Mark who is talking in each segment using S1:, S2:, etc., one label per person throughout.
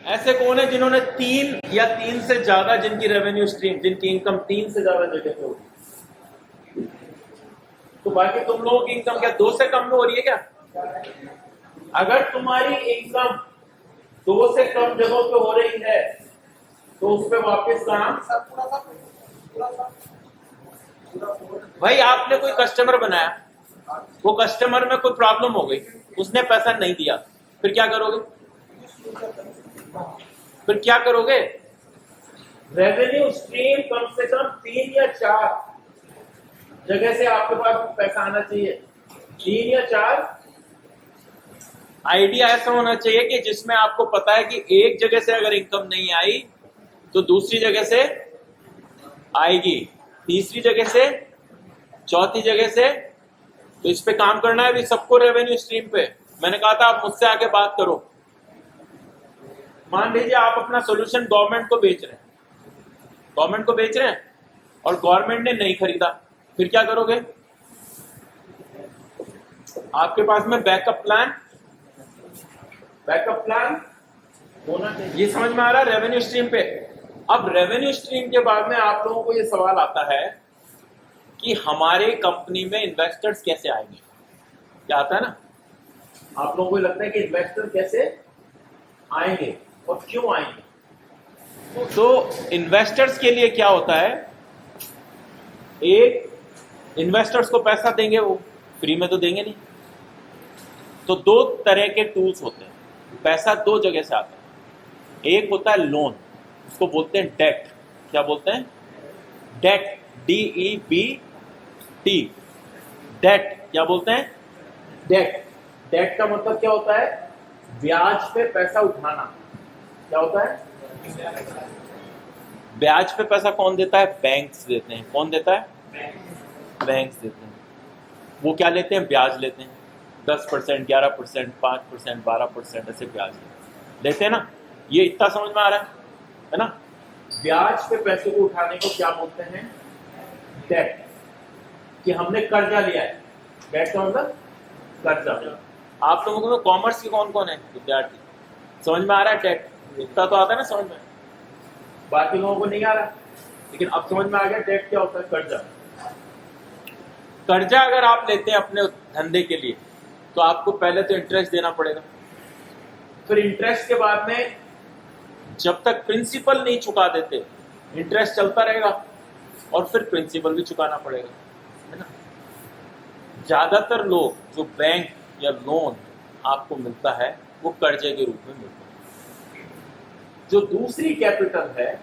S1: ऐसे कौन है जिन्होंने 3 या 3 से ज्यादा, जिनकी रेवेन्यू स्ट्रीम, जिनकी इनकम 3 से ज्यादा जगह पे होगी? तो बाकी तुम लोगों की इनकम क्या 2 से कम में हो रही है क्या? अगर तुम्हारी इनकम 2 से कम जगहों पे हो रही है तो उस पर वापस कहां? भाई आपने कोई कस्टमर बनाया, वो कस्टमर में कोई प्रॉब्लम हो गई, उसने पैसा नहीं दिया, फिर क्या करोगे? फिर क्या करोगे? रेवेन्यू स्ट्रीम कम से कम 3 या 4 जगह से आपके पास पैसा आना चाहिए। 3 या 4 आइडिया ऐसा होना चाहिए कि जिसमें आपको पता है कि एक जगह से अगर इनकम नहीं आई तो दूसरी जगह से आएगी, तीसरी जगह से, चौथी जगह से। तो इस पे काम करना है अभी सबको रेवेन्यू स्ट्रीम पे। मैंने कहा था आप मुझसे आके बात करो। मान लीजिए आप अपना सोल्यूशन गवर्नमेंट को बेच रहे हैं, गवर्नमेंट को बेच रहे हैं और गवर्नमेंट ने नहीं खरीदा, फिर क्या करोगे? आपके पास में बैकअप प्लान होना चाहिए। ये समझ में आ रहा है रेवेन्यू स्ट्रीम पे? अब रेवेन्यू स्ट्रीम के बाद में आप लोगों को ये सवाल आता है कि हमारे कंपनी में इन्वेस्टर्स कैसे आएंगे? क्या आता है ना, आप लोगों को लगता है कि इन्वेस्टर कैसे आएंगे और क्यों आएंगे? तो इन्वेस्टर्स के लिए क्या होता है, एक इन्वेस्टर्स को पैसा देंगे, वो फ्री में तो देंगे नहीं। तो 2 तरह के टूल्स होते हैं, पैसा 2 जगह से आता है। एक होता है लोन, उसको बोलते हैं डेट। क्या बोलते हैं? Debt, DEBT, debt. क्या बोलते हैं? डेट। डेट का मतलब क्या होता है? ब्याज पे पैसा उठाना। क्या होता है? ब्याज पे पैसा कौन देता है? बैंक्स देते हैं। कौन देता है? बैंक्स देते हैं। वो क्या लेते हैं? ब्याज लेते हैं। 10%, 11%, 5%, 12% ऐसे ब्याज लेते हैं ना। ये इतना समझ में आ रहा है ना? ब्याज पे पैसे को उठाने को क्या बोलते हैं? डेट। कि हमने कर्जा लिया है। डेट का मतलब कर्जा। आप लोगों में कॉमर्स के कौन कौन है विद्यार्थी? समझ में आ रहा है डेट? इतना तो आता है ना समझ में, बाकी लोगों को नहीं आ रहा, लेकिन अब समझ में आ गया डेट क्या होता है? कर्जा। कर्जा अगर आप लेते हैं अपने धंधे के लिए तो आपको पहले तो इंटरेस्ट देना पड़ेगा, फिर इंटरेस्ट के बाद में जब तक प्रिंसिपल नहीं चुका देते इंटरेस्ट चलता रहेगा, और फिर प्रिंसिपल भी चुकाना पड़ेगा, है ना। ज्यादातर लोग जो बैंक या लोन आपको मिलता है वो कर्जे के रूप में मिलता है। जो दूसरी कैपिटल है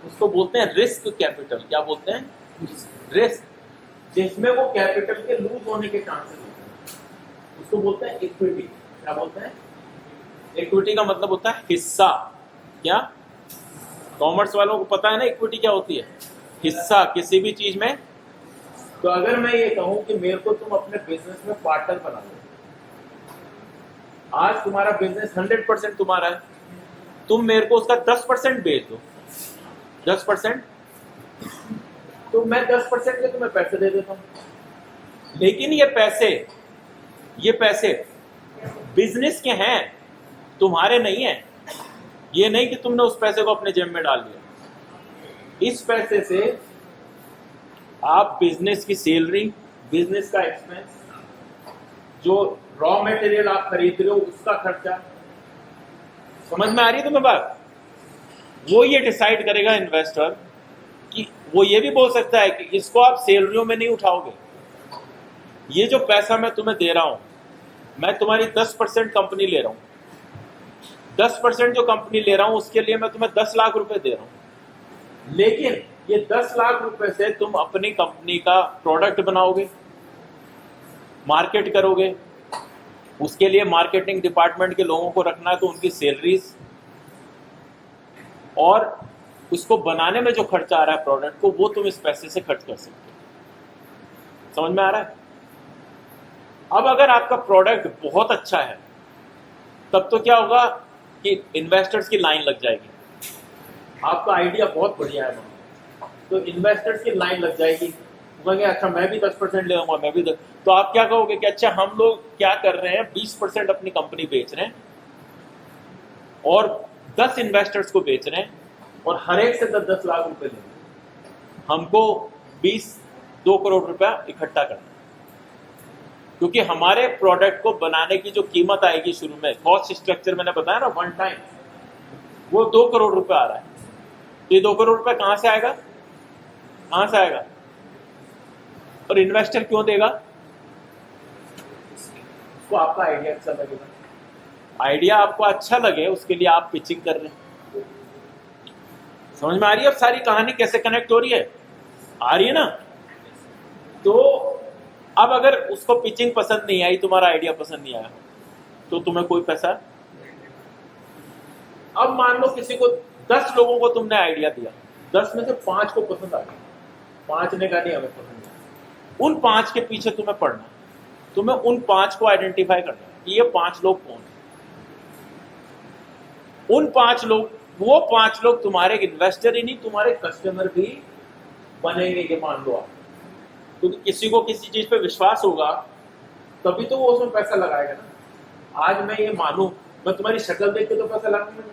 S1: उसको बोलते हैं रिस्क कैपिटल। क्या बोलते हैं? रिस्क, जिसमें वो कैपिटल के लूज होने के चांसेस होते हैं, उसको बोलते हैं इक्विटी। क्या बोलते हैं? इक्विटी का मतलब होता है हिस्सा। क्या कॉमर्स वालों को पता है ना इक्विटी क्या होती है? हिस्सा किसी भी चीज में। तो अगर मैं ये कहूं कि मेरे को तुम अपने बिजनेस में पार्टनर बना लो, आज तुम्हारा बिजनेस 100% तुम्हारा है, तुम मेरे को उसका 10% बेच दो, 10%, तो मैं 10% के तुम्हें पैसे दे देता हूं। लेकिन ये पैसे बिजनेस के हैं, तुम्हारे नहीं है। ये नहीं कि तुमने उस पैसे को अपने जेब में डाल दिया। इस पैसे से आप बिजनेस की सैलरी, बिजनेस का एक्सपेंस, जो रॉ मटेरियल आप खरीद रहे हो उसका खर्चा, समझ में आ रही है तुम्हें बात? वो ये डिसाइड करेगा इन्वेस्टर कि वो ये भी बोल सकता है कि इसको आप सैलरियों में नहीं उठाओगे, ये जो पैसा मैं तुम्हें दे रहा हूं, मैं तुम्हारी 10% कंपनी ले रहा हूं, 10% जो कंपनी ले रहा हूं उसके लिए मैं तुम्हें 10 लाख रुपए दे रहा हूं, लेकिन ये 10 लाख रुपए से तुम अपनी कंपनी का प्रोडक्ट बनाओगे, मार्केट करोगे, उसके लिए मार्केटिंग डिपार्टमेंट के लोगों को रखना है तो उनकी सैलरीज, और उसको बनाने में जो खर्चा आ रहा है प्रोडक्ट को, वो तुम इस पैसे से खर्च कर सकते हो। समझ में आ रहा है? अब अगर आपका प्रोडक्ट बहुत अच्छा है तब तो क्या होगा कि इन्वेस्टर्स की लाइन लग जाएगी। आपका आइडिया बहुत बढ़िया है, तो इन्वेस्टर्स की लाइन लग जाएगी, कहेंगे अच्छा मैं भी 10% ले लूंगा, मैं भी 10। तो आप क्या कहोगे कि अच्छा हम लोग क्या कर रहे हैं, 20% अपनी कंपनी बेच रहे हैं और 10 इन्वेस्टर्स को बेच रहे हैं और हर एक से 10-10 लाख रुपए ले रहे हैं। हमको 2 करोड़ रुपया इकट्ठा करना है, क्योंकि हमारे प्रोडक्ट को बनाने की जो कीमत आएगी शुरू में, कॉस्ट स्ट्रक्चर मैंने बताया ना 1 टाइम, वो 2 करोड़ रुपए आ रहा है। तो ये 2 करोड़ रुपए कहां से आएगा, कहां से आएगा? और इन्वेस्टर क्यों देगा? उसको आपका आइडिया अच्छा लगेगा। आइडिया आपको अच्छा लगे उसके लिए आप पिचिंग कर रहे हैं। समझ में आ रही है अब सारी कहानी कैसे कनेक्ट हो रही है? आ रही है ना? तो अब अगर उसको पिचिंग पसंद नहीं आई, तुम्हारा आइडिया पसंद नहीं आया, तो तुम्हें कोई पैसा। अब मान लो किसी को 10 लोगों को तुमने आइडिया दिया, 10 में से 5 को पसंद आ गया, 5 ने कहा नहीं हमें पसंद नहीं। उन 5 के पीछे तुम्हें पढ़ना, तुम्हें उन 5 को आइडेंटिफाई करना कि ये 5 लोग कौन है। उन 5 लोग, वो 5 लोग तुम्हारे इन्वेस्टर ही नहीं, तुम्हारे कस्टमर भी बनेंगे। ये मान लो आप, क्योंकि किसी को किसी चीज पे विश्वास होगा तभी तो वो उसमें पैसा लगाएगा ना। आज मैं ये मानूं, मैं तुम्हारी शक्ल देख के तो पैसा लगाऊंगा नहीं,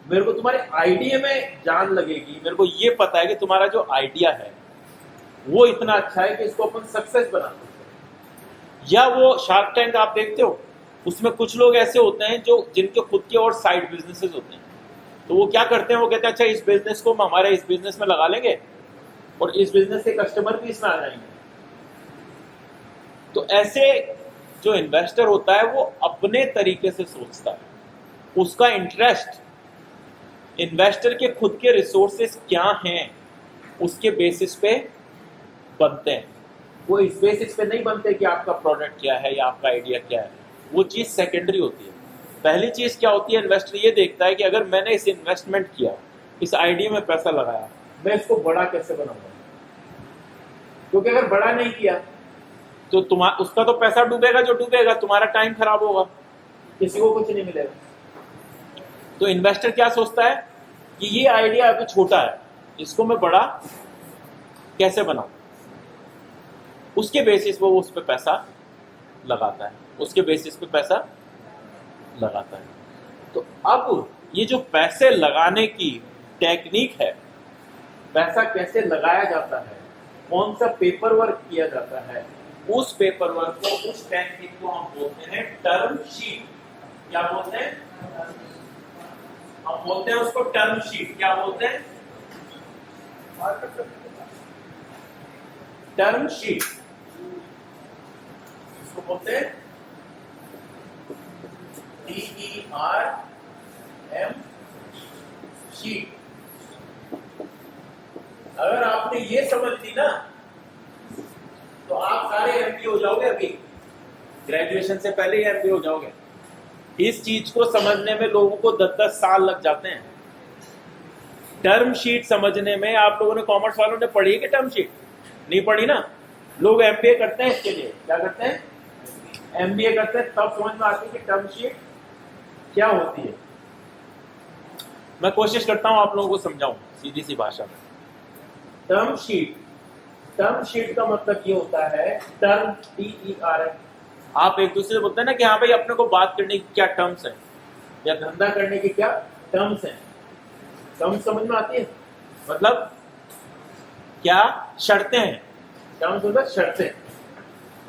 S1: मेरे को तुम्हारे आइडिया में जान लगेगी। मेरे को ये पता है कि तुम्हारा जो आइडिया है वो इतना अच्छा है कि इसको अपन सक्सेस बना सकते हैं। या वो शार्क टैंक आप देखते हो, उसमें कुछ लोग ऐसे होते हैं जो जिनके खुद के और साइड बिजनेसेस होते हैं, तो वो क्या करते हैं, वो कहते हैं अच्छा इस बिजनेस को हम हमारे इस बिजनेस में लगा लेंगे और इस बिजनेस के कस्टमर भी इसमें आ जाएंगे। तो ऐसे जो इन्वेस्टर होता है वो अपने तरीके से सोचता है, उसका इंटरेस्ट इन्वेस्टर के खुद के रिसोर्सेस क्या हैं उसके बेसिस पे बनते हैं। वो इस बेसिस पे नहीं बनते कि आपका प्रोडक्ट क्या है या आपका आइडिया क्या है, वो चीज सेकेंडरी होती है। पहली चीज क्या होती है, इन्वेस्टर ये देखता है कि अगर मैंने इस इन्वेस्टमेंट किया, इस आइडिया में पैसा लगाया, मैं इसको बड़ा कैसे बनाऊंगा। क्योंकि अगर बड़ा नहीं किया तो उसका तो पैसा डूबेगा, जो डूबेगा तुम्हारा टाइम खराब होगा, किसी को कुछ नहीं मिलेगा। तो इन्वेस्टर क्या सोचता है कि ये आइडिया अभी छोटा है, इसको मैं बड़ा कैसे बनाऊं, उसके बेसिस वो उस पर पैसा लगाता है, उसके बेसिस पे पैसा लगाता है। तो अब ये जो पैसे लगाने की टेक्निक है, पैसा कैसे लगाया जाता है, कौन सा पेपर वर्क किया जाता है, उस पेपर वर्क को, उस टेक्निक को हम बोलते हैं टर्म शीट। क्या बोलते हैं? हम बोलते हैं उसको टर्म शीट। क्या बोलते हैं? टर्म शीट इसको बोलते हैं TERM शीट। अगर आपने ये समझ ली ना तो आप सारे एमपी हो जाओगे। अभी ग्रेजुएशन से पहले ही एमपी हो जाओगे। इस चीज को समझने में लोगों को 10-10 साल लग जाते हैं। टर्म शीट समझने में आप लोगों ने, कॉमर्स वालों ने पढ़ी है कि टर्म शीट? नहीं पढ़ी ना। लोग एमबीए करते हैं, इसके लिए क्या करते हैं, एमबीए करते हैं, तब समझ में आती है कि टर्म शीट क्या होती है। मैं कोशिश करता हूं आप लोगों को समझाऊं सीधी सी भाषा में। टर्म शीट का मतलब ये होता है, टर्म TERM। आप एक दूसरे से बोलते हैं ना कि हाँ भाई अपने को बात करने की क्या टर्म्स है, या धंधा करने की क्या टर्म्स है। टर्म्स समझ में आती है, मतलब क्या शर्तें हैं। टर्म्स मतलब शर्तें।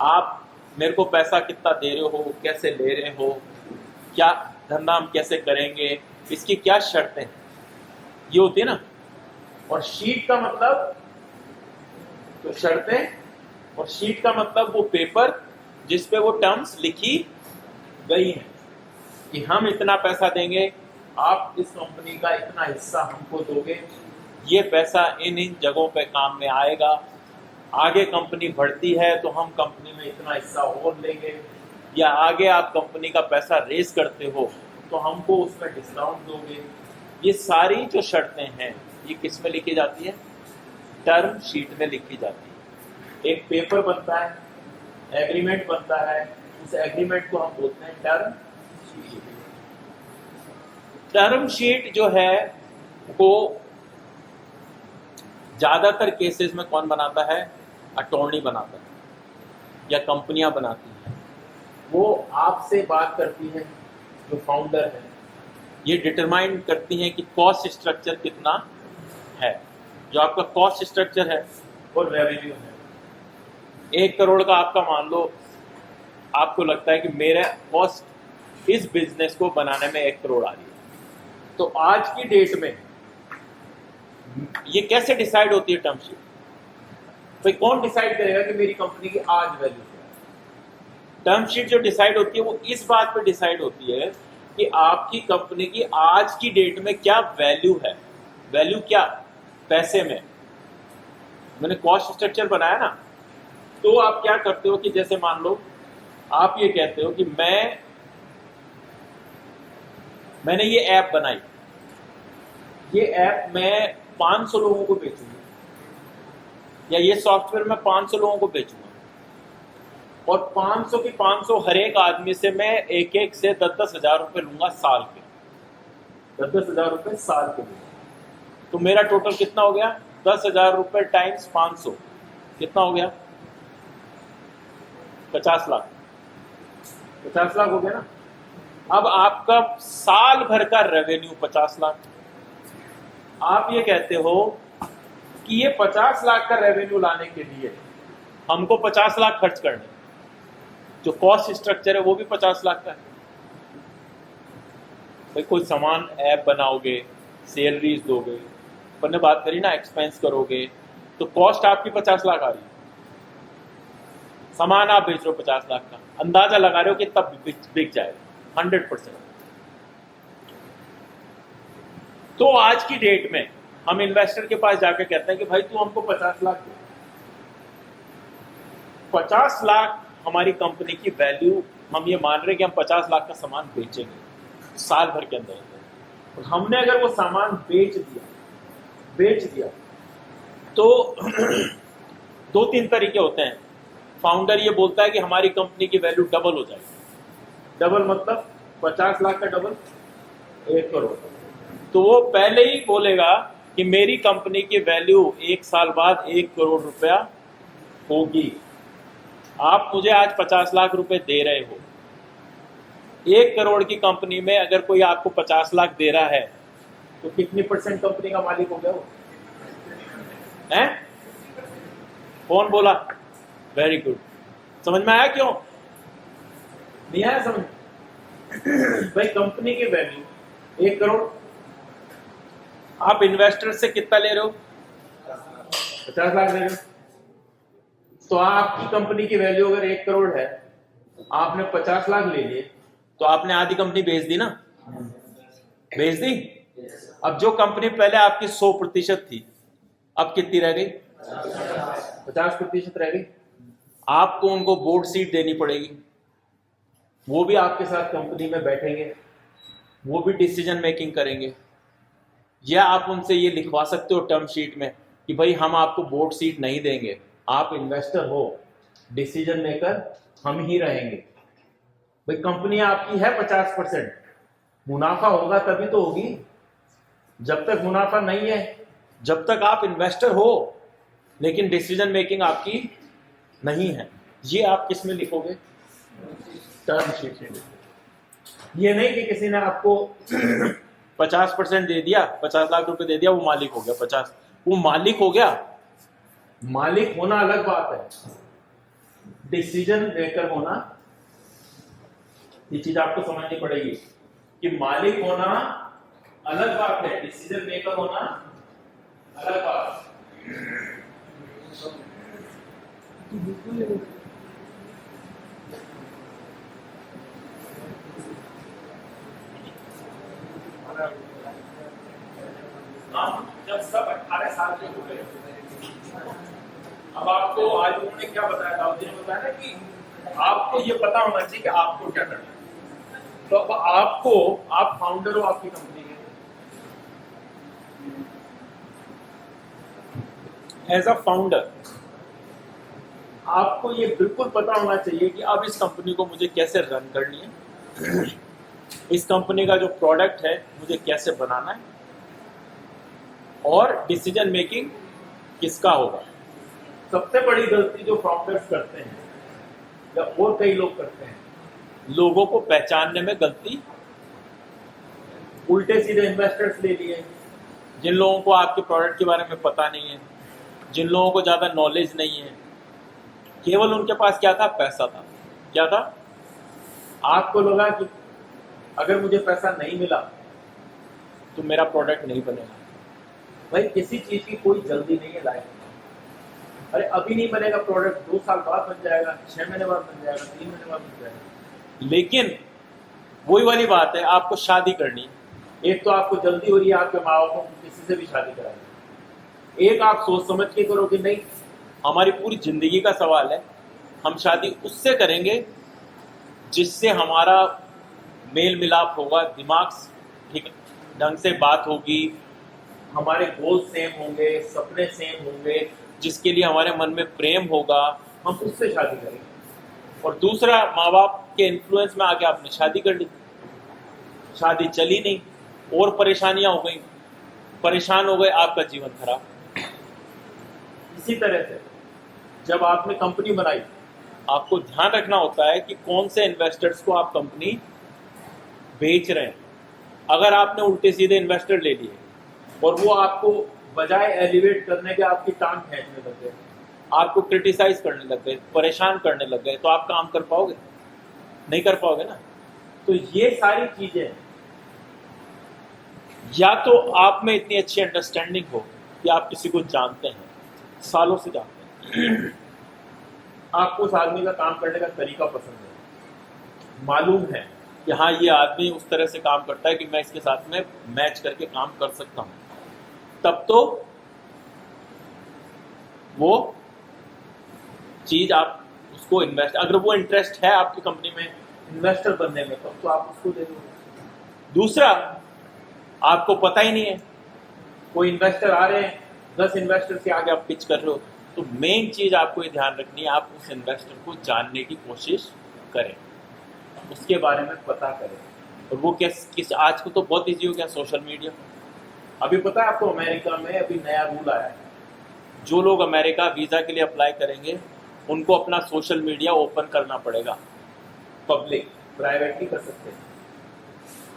S1: आप मेरे को पैसा कितना दे रहे हो, कैसे ले रहे हो, क्या धंधा हम कैसे करेंगे, इसकी क्या शर्तें हैं, ये होती है ना। और शीट का मतलब, तो शर्तें, और शीट का मतलब वो पेपर जिसपे वो टर्म्स लिखी गई हैं कि हम इतना पैसा देंगे, आप इस कंपनी का इतना हिस्सा हमको दोगे, ये पैसा इन इन जगहों पे काम में आएगा, आगे कंपनी बढ़ती है तो हम कंपनी में इतना हिस्सा और लेंगे, या आगे आप कंपनी का पैसा रेज करते हो तो हमको उसमें डिस्काउंट दोगे। ये सारी जो शर्तें हैं ये किस में लिखी जाती है? टर्म शीट में लिखी जाती है। एक पेपर बनता है, एग्रीमेंट बनता है, उस एग्रीमेंट को हम बोलते हैं टर्म शीट। टर्म शीट जो है वो ज्यादातर केसेस में कौन बनाता है? अटॉर्नी बनाता है या कंपनियां बनाती हैं। वो आपसे बात करती है जो फाउंडर है, ये डिटरमाइन करती हैं कि कॉस्ट स्ट्रक्चर कितना है। जो आपका कॉस्ट स्ट्रक्चर है और रेवेन्यू है, 1 करोड़ का आपका मान लो, आपको लगता है कि मेरा कॉस्ट इस बिजनेस को बनाने में 1 करोड़ आ रही है, तो आज की डेट में ये कैसे डिसाइड होती है टर्म शीट? भाई कौन डिसाइड करेगा कि मेरी कंपनी की आज वैल्यू क्या है? टर्म शीट जो डिसाइड होती है वो इस बात पे डिसाइड होती है कि आपकी कंपनी की आज की डेट में क्या वैल्यू है। वैल्यू क्या? पैसे में। मैंने कॉस्ट स्ट्रक्चर बनाया ना, तो आप क्या करते हो कि जैसे मान लो आप ये कहते हो कि मैंने ये ऐप बनाई, ये ऐप मैं 500 लोगों को बेचूंगा, या ये सॉफ्टवेयर मैं 500 लोगों को बेचूंगा, और 500 की 500 हर एक आदमी से मैं एक एक से 10-10 हजार रुपये लूंगा साल के, 10-10 हजार रुपये साल के लिए। तो मेरा टोटल कितना हो गया? 10,000 रुपये टाइम्स 500 कितना हो गया? 50 लाख। 50 लाख हो गया ना। अब आपका साल भर का रेवेन्यू 50 लाख। आप ये कहते हो कि ये 50 लाख का रेवेन्यू लाने के लिए हमको 50 लाख खर्च करने, जो कॉस्ट स्ट्रक्चर है वो भी 50 लाख का है। भाई कोई सामान ऐप बनाओगे, सैलरीज दोगे, अपन ने बात करी ना, एक्सपेंस करोगे, तो कॉस्ट आपकी 50 लाख आ रही है। सामान आप बेच रहे हो 50 लाख का, अंदाजा लगा रहे हो कि तब बिक जाएगा 100%। तो आज की डेट में हम इन्वेस्टर के पास जाकर कहते हैं कि भाई तू हमको 50 लाख दे। 50 लाख हमारी कंपनी की वैल्यू, हम ये मान रहे हैं कि हम 50 लाख का सामान बेचेंगे साल भर के अंदर, और हमने अगर वो सामान बेच दिया तो 2-3 तरीके होते हैं। फाउंडर ये बोलता है कि हमारी कंपनी की वैल्यू डबल हो जाएगी। डबल मतलब 50 लाख का डबल 1 करोड़। तो वो पहले ही बोलेगा कि मेरी कंपनी की वैल्यू 1 साल बाद 1 करोड़ रुपया होगी। आप मुझे आज 50 लाख रुपए दे रहे हो, 1 करोड़ की कंपनी में अगर कोई आपको 50 लाख दे रहा है तो कितनी % कंपनी का मालिक हो गया वो? हैं? कौन बोला? Very good. समझ में आया? क्यों नहीं आया समझ? भाई कंपनी की वैल्यू 1 करोड़, आप इन्वेस्टर से कितना ले रहे हो? 50 लाख ले रहे हो। तो आपकी कंपनी की वैल्यू अगर 1 करोड़ है, आपने 50 लाख ले लिए, तो आपने आधी कंपनी बेच दी ना? बेच दी। अब जो कंपनी पहले आपकी 100% थी, अब कितनी रह गई? 50% रह गई। आपको उनको बोर्ड सीट देनी पड़ेगी, वो भी आपके साथ कंपनी में बैठेंगे, वो भी डिसीजन मेकिंग करेंगे। या आप उनसे ये लिखवा सकते हो टर्म शीट में कि भाई हम आपको बोर्ड सीट नहीं देंगे, आप इन्वेस्टर हो, डिसीजन मेकर हम ही रहेंगे। भाई कंपनी आपकी है 50%, मुनाफा होगा तभी तो होगी। जब तक मुनाफा नहीं है, जब तक आप इन्वेस्टर हो लेकिन डिसीजन मेकिंग आपकी नहीं है, ये आप किस में लिखोगे? टर्म शीट में। ये नहीं कि किसी ने आपको 50% दे दिया, 50 लाख रुपए दे दिया, वो मालिक हो गया 50, वो मालिक हो गया। मालिक होना अलग बात है, डिसीजन मेकर होना, ये चीज आपको समझनी पड़ेगी कि मालिक होना अलग बात है, डिसीजन मेकर होना अलग बात। हम जब सब 18 साल के हो गए, अब आपको आज उन्होंने क्या बताया था? ने बताया ना कि आपको ये पता होना चाहिए कि आपको क्या करना है। तो अब आप फाउंडर हो आपकी कंपनी के, एज अ फाउंडर आपको ये बिल्कुल पता होना चाहिए कि अब इस कंपनी को मुझे कैसे रन करनी है, इस कंपनी का जो प्रोडक्ट है मुझे कैसे बनाना है, और डिसीजन मेकिंग किसका होगा। सबसे बड़ी गलती जो फाउंडर्स करते हैं या और कई लोग करते हैं, लोगों को पहचानने में गलती उल्टे सीधे इन्वेस्टर्स ले लिए, जिन लोगों को आपके प्रोडक्ट के बारे में पता नहीं है, जिन लोगों को ज़्यादा नॉलेज नहीं है, केवल उनके पास क्या था? पैसा था। क्या था? आपको लगा कि अगर मुझे पैसा नहीं मिला तो मेरा प्रोडक्ट नहीं बनेगा। भाई किसी चीज़ की कोई जल्दी नहीं है लाइफ में। अरे अभी नहीं बनेगा प्रोडक्ट, 2 साल बाद बन जाएगा, 6 महीने बाद बन जाएगा, 3 महीने बाद बन जाएगा। लेकिन वही वाली बात है, आपको शादी करनी है। एक तो आपको जल्दी हो रही है, आपके माँ बाप को किसी से भी शादी करानी। एक आप सोच समझ के करो कि नहीं, हमारी पूरी जिंदगी का सवाल है, हम शादी उससे करेंगे जिससे हमारा मेल मिलाप होगा, दिमाग ठीक ढंग से बात होगी, हमारे गोल सेम होंगे, सपने सेम होंगे, जिसके लिए हमारे मन में प्रेम होगा, हम उससे शादी करेंगे। और दूसरा, माँ बाप के इन्फ्लुएंस में आके आपने शादी कर ली, शादी चली नहीं और परेशानियां हो गई, परेशान हो गए, आपका जीवन खराब। इसी तरह से जब आपने कंपनी बनाई, आपको ध्यान रखना होता है कि कौन से इन्वेस्टर्स को आप कंपनी बेच रहे हैं। अगर आपने उल्टे सीधे इन्वेस्टर ले लिए और वो आपको बजाय एलिवेट करने के आपकी टांग खींचने लग गए, आपको क्रिटिसाइज करने लग गए, परेशान करने लग गए, तो आप काम कर पाओगे? नहीं कर पाओगे ना। तो ये सारी चीजें, या तो आप में इतनी अच्छी अंडरस्टैंडिंग हो कि आप किसी को जानते हैं, सालों से जानते हैं, आपको उस आदमी का काम करने का तरीका पसंद है, मालूम है कि हाँ ये आदमी उस तरह से काम करता है कि मैं इसके साथ में मैच करके काम कर सकता हूं, तब तो वो चीज आप उसको इन्वेस्ट, अगर वो इंटरेस्ट है आपकी कंपनी में इन्वेस्टर बनने में, तब तो आप उसको दे दो। दूसरा, आपको पता ही नहीं है, कोई इन्वेस्टर आ रहे हैं, 10 इन्वेस्टर के आगे आप पिच कर रहे हो, तो मेन चीज आपको ये ध्यान रखनी है, आप उस इन्वेस्टर को जानने की कोशिश करें, उसके बारे में पता करें। और वो किस आज को तो बहुत ईजी हो गया, सोशल मीडिया। अभी पता है आपको, अमेरिका में अभी नया रूल आया है, जो लोग अमेरिका वीजा के लिए अप्लाई करेंगे उनको अपना सोशल मीडिया ओपन करना पड़ेगा, पब्लिक, प्राइवेट नहीं कर सकते।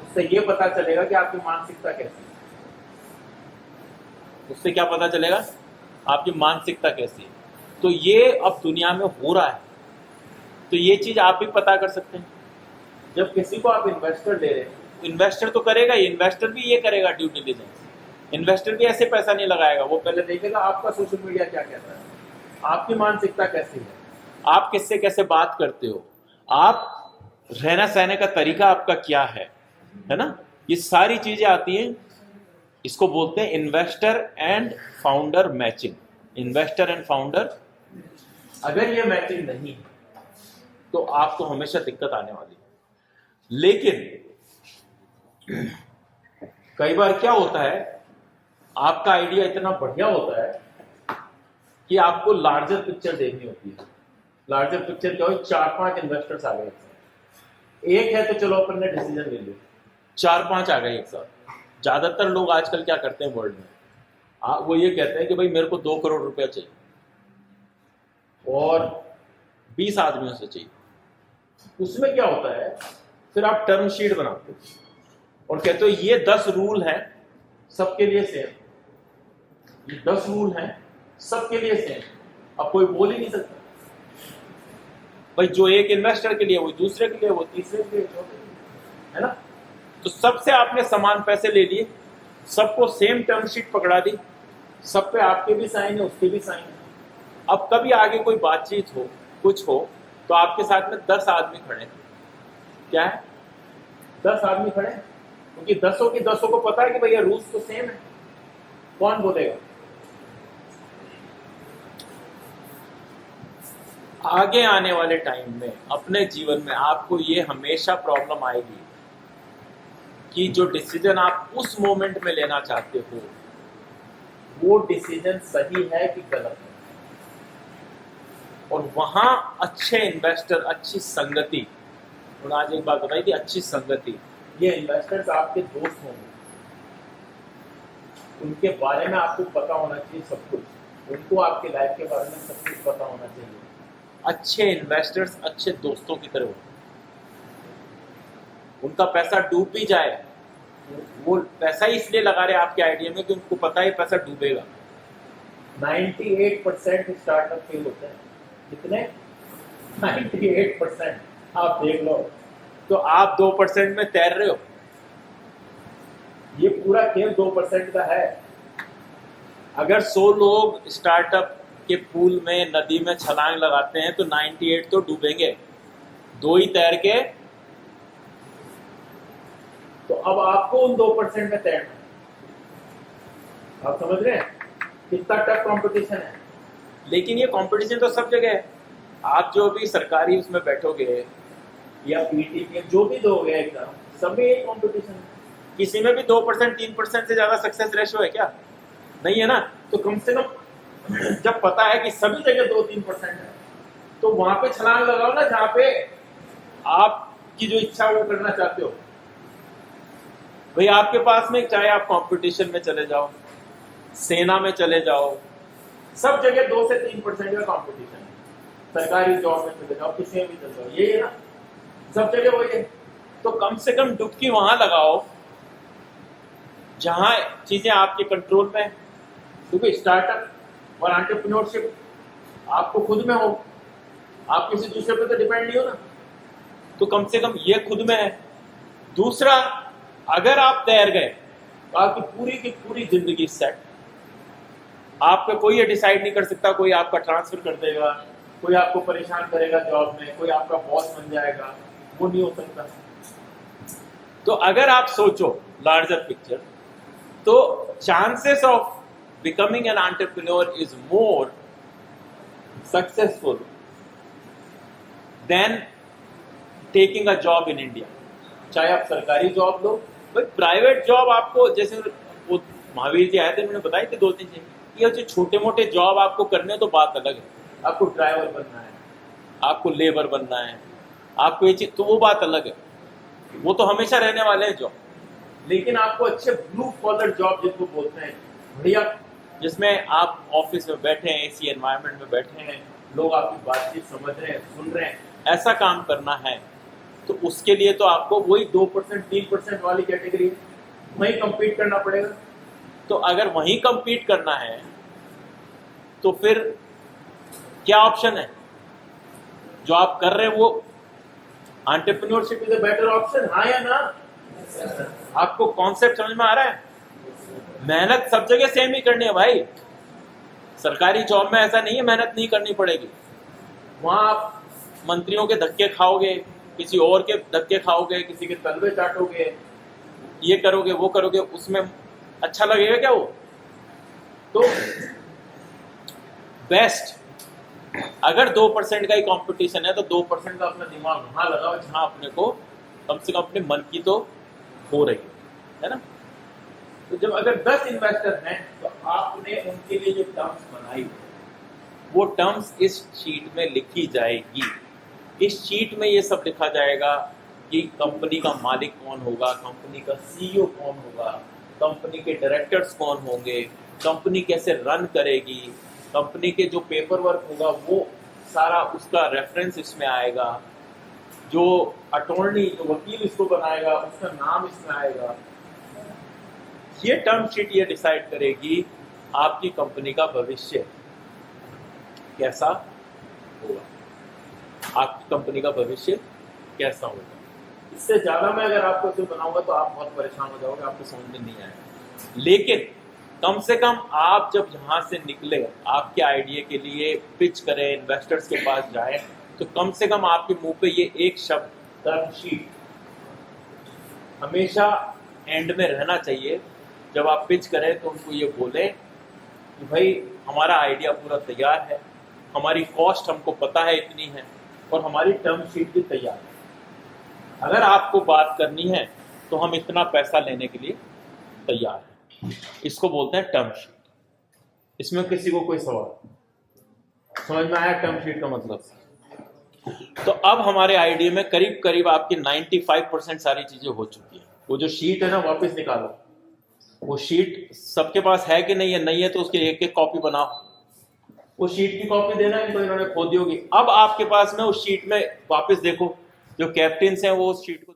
S1: उससे ये पता चलेगा कि आपकी मानसिकता कैसी है। उससे क्या पता चलेगा? आपकी मानसिकता कैसी है। तो ये अब दुनिया में हो रहा है, तो ये चीज आप भी पता कर सकते हैं। जब किसी को आप इन्वेस्टर ले रहे हैं, इन्वेस्टर तो करेगा ही, इन्वेस्टर भी ये करेगा ड्यू डिलिजेंस। इन्वेस्टर भी ऐसे पैसा नहीं लगाएगा, वो पहले देखेगा आपका सोशल मीडिया क्या कहता है, आपकी मानसिकता कैसी है, आप किससे कैसे बात करते हो, आप रहना सहने का तरीका आपका क्या है ना। ये सारी चीजें आती हैं, इसको बोलते हैं investor and founder matching. Investor and founder, अगर ये मैचिंग नहीं है तो आपको हमेशा दिक्कत आने वाली है। लेकिन कई बार क्या होता है, आपका आइडिया इतना बढ़िया होता है कि आपको लार्जर पिक्चर देखनी होती है। लार्जर पिक्चर क्या हो, 4-5 इन्वेस्टर्स आ गए, एक है तो चलो अपन ने डिसीजन ले लिया, 4-5 आ गए एक साथ। ज्यादातर लोग आजकल क्या करते हैं वर्ल्ड में, वो ये कहते हैं कि भाई मेरे को 2 करोड़ रुपया चाहिए और 20 आदमियों से चाहिए। उसमें क्या होता है, फिर आप टर्म शीट बनाते हो और कहते हो ये 10 रूल हैं सबके लिए सेम, ये 10 रूल हैं सबके लिए सेम। अब कोई बोल ही नहीं सकता भाई, जो एक इन्वेस्टर के लिए वो दूसरे के लिए, वो तीसरे के लिए, है ना। तो सबसे आपने समान पैसे ले लिए, सबको सेम टर्म शीट पकड़ा दी, सब पे आपके भी साइन है, उसके भी साइन है। अब कभी आगे कोई बातचीत हो, कुछ हो, तो आपके साथ में 10 आदमी खड़े हैं। क्या है? 10 आदमी खड़े हैं, क्योंकि 10 की 10 को पता है कि भैया रूल्स तो सेम है। कौन बोलेगा? आगे आने वाले टाइम में अपने जीवन में आपको ये हमेशा प्रॉब्लम आएगी कि जो डिसीजन आप उस मोमेंट में लेना चाहते हो वो डिसीजन सही है कि गलत है। और वहां अच्छे इन्वेस्टर, अच्छी संगति, उन्होंने आज एक बात बताई थी, अच्छी संगति, ये इन्वेस्टर्स आपके दोस्त होंगे, उनके बारे में आपको पता होना चाहिए सब कुछ, उनको आपके लाइफ के बारे में सब कुछ पता होना चाहिए। अच्छे इन्वेस्टर्स अच्छे दोस्तों की तरह होते हैं। उनका पैसा डूब भी जाए वो पैसा ही इसलिए लगा रहे आपके आइडिया में कि उनको पता है पैसा डूबेगा। 98% स्टार्टअप फेल होते हैं। कितने? 98%। आप देख लो, तो आप 2% में तैर रहे हो। ये पूरा खेल 2% का है। अगर 100 लोग स्टार्टअप के पूल में, नदी में छलांग लगाते हैं तो 98 तो डूबेंगे, 2 ही तैर के। तो अब आपको उन 2% में तैरना है। आप समझ रहे हैं कितना टफ कंपटीशन है? लेकिन ये कंपटीशन तो सब जगह है। आप जो भी सरकारी उसमें बैठोगे या पीटी में जो भी दोगे एग्जाम, सब में यही कंपटीशन है। किसी में भी 2% 3% से ज्यादा सक्सेस रेशो है क्या? नहीं है ना। तो कम से कम जब पता है कि सभी जगह 2-3% है, तो वहां पे छलांग लगाओ ना, जहां पे आपकी जो इच्छा वो करना चाहते हो। भाई आपके पास में, चाहे आप कंपटीशन में चले जाओ, सेना में चले जाओ, सब जगह 2 से 3% का कंपटीशन है। सरकारी जॉब में चले जाओ, किसी में भी चले जाओ, ये है ना, सब जगह वही है। तो कम से कम डुबकी वहां लगाओ जहां चीजें आपके कंट्रोल में है। क्योंकि स्टार्टअप और एंटरप्रेन्योरशिप आपको खुद में हो, आप किसी दूसरे पे तो डिपेंड नहीं हो ना। तो कम से कम ये खुद में है। दूसरा, अगर आप तैर गए तो आपकी पूरी की पूरी जिंदगी सेट। आपका कोई ये डिसाइड नहीं कर सकता, कोई आपका ट्रांसफर कर देगा, कोई आपको परेशान करेगा जॉब में, कोई आपका बॉस बन जाएगा, वो नहीं हो सकता। तो अगर आप सोचो लार्जर पिक्चर, तो chances of becoming an entrepreneur is more successful than taking a job in India. चाहे आप सरकारी जॉब लो, भाई प्राइवेट जॉब आपको, जैसे वो महावीर जी आए थे, उन्होंने बताई थी 2-3 चीज, ये जो छोटे मोटे जॉब आपको करने तो बात अलग है। आपको ड्राइवर बनना है, आपको लेबर बनना है, आपको ये चीज, तो वो बात अलग है, वो तो हमेशा रहने वाले हैं जॉब। लेकिन आपको अच्छे ब्लू कॉलर जॉब जिनको बोलते हैं, बढ़िया, जिसमें आप ऑफिस में बैठे हैं, एसी एनवायरनमेंट में बैठे हैं, लोग आपकी बातचीत समझ रहे हैं, सुन रहे हैं, ऐसा काम करना है, तो उसके लिए तो आपको वही 2% 3% वाली कैटेगरी वहीं compete करना पड़ेगा। तो अगर वहीं compete करना है तो फिर क्या ऑप्शन है? जो आप कर रहे हैं वो entrepreneurship is a better option, हाँ या ना? आपको कॉन्सेप्ट समझ में आ रहा है? मेहनत सब जगह सेम ही करनी है भाई। सरकारी जॉब में ऐसा नहीं है मेहनत नहीं करनी पड़ेगी। वहां आप मंत्रियों के धक्के खाओगे, किसी और के धक्के खाओगे, किसी के तलवे चाटोगे, ये करोगे वो करोगे, उसमें अच्छा लगेगा क्या वो? तो बेस्ट, अगर 2% का ही कंपटीशन है तो 2% का अपना दिमाग वहां लगाओ जहां अपने को कम से कम अपने मन की तो हो रही है ना। तो जब अगर 10 इन्वेस्टर हैं तो आपने उनके लिए जो टर्म्स बनाई, वो टर्म्स इस शीट में लिखी जाएगी। इस शीट में ये सब लिखा जाएगा कि कंपनी का मालिक कौन होगा, कंपनी का सीईओ कौन होगा, कंपनी के डायरेक्टर्स कौन होंगे, कंपनी कैसे रन करेगी, कंपनी के जो पेपर वर्क होगा वो सारा उसका रेफरेंस इसमें आएगा, जो अटॉर्नी, जो वकील इसको बनाएगा उसका नाम इसमें आएगा। ये टर्म शीट ये डिसाइड करेगी आपकी कंपनी का भविष्य कैसा होगा, आपकी कंपनी का भविष्य कैसा होगा। इससे ज्यादा मैं अगर आपको इसे बनाऊंगा तो आप बहुत परेशान हो जाओगे, आपको समझ में नहीं आएगा। लेकिन कम से कम आप जब यहाँ से निकले, आपके आइडिया के लिए पिच करें, इन्वेस्टर्स के पास जाए, तो कम से कम आपके मुंह पे ये एक शब्द टर्म शीट हमेशा एंड में रहना चाहिए। जब आप पिच करें तो उनको ये बोले कि भाई हमारा आइडिया पूरा तैयार है, हमारी कॉस्ट हमको पता है इतनी है, और हमारी टर्म शीट भी तैयार है। अगर आपको बात करनी है तो हम इतना पैसा लेने के लिए तैयार हैं। इसको बोलते हैं टर्म शीट। इसमें किसी को कोई सवाल समझ में आया टर्म शीट का मतलब? तो अब हमारे आइडिया में करीब करीब आपकी 95% सारी चीजें हो चुकी है। वो जो शीट है ना, वापस निकालो। वो शीट सबके पास है कि नहीं है? नहीं है तो उसकी एक एक कॉपी बनाओ। वो शीट की कॉपी देना इनको, इन्होंने खो दी होगी। अब आपके पास में उस शीट में वापस देखो, जो कैप्टन्स हैं वो उस शीट को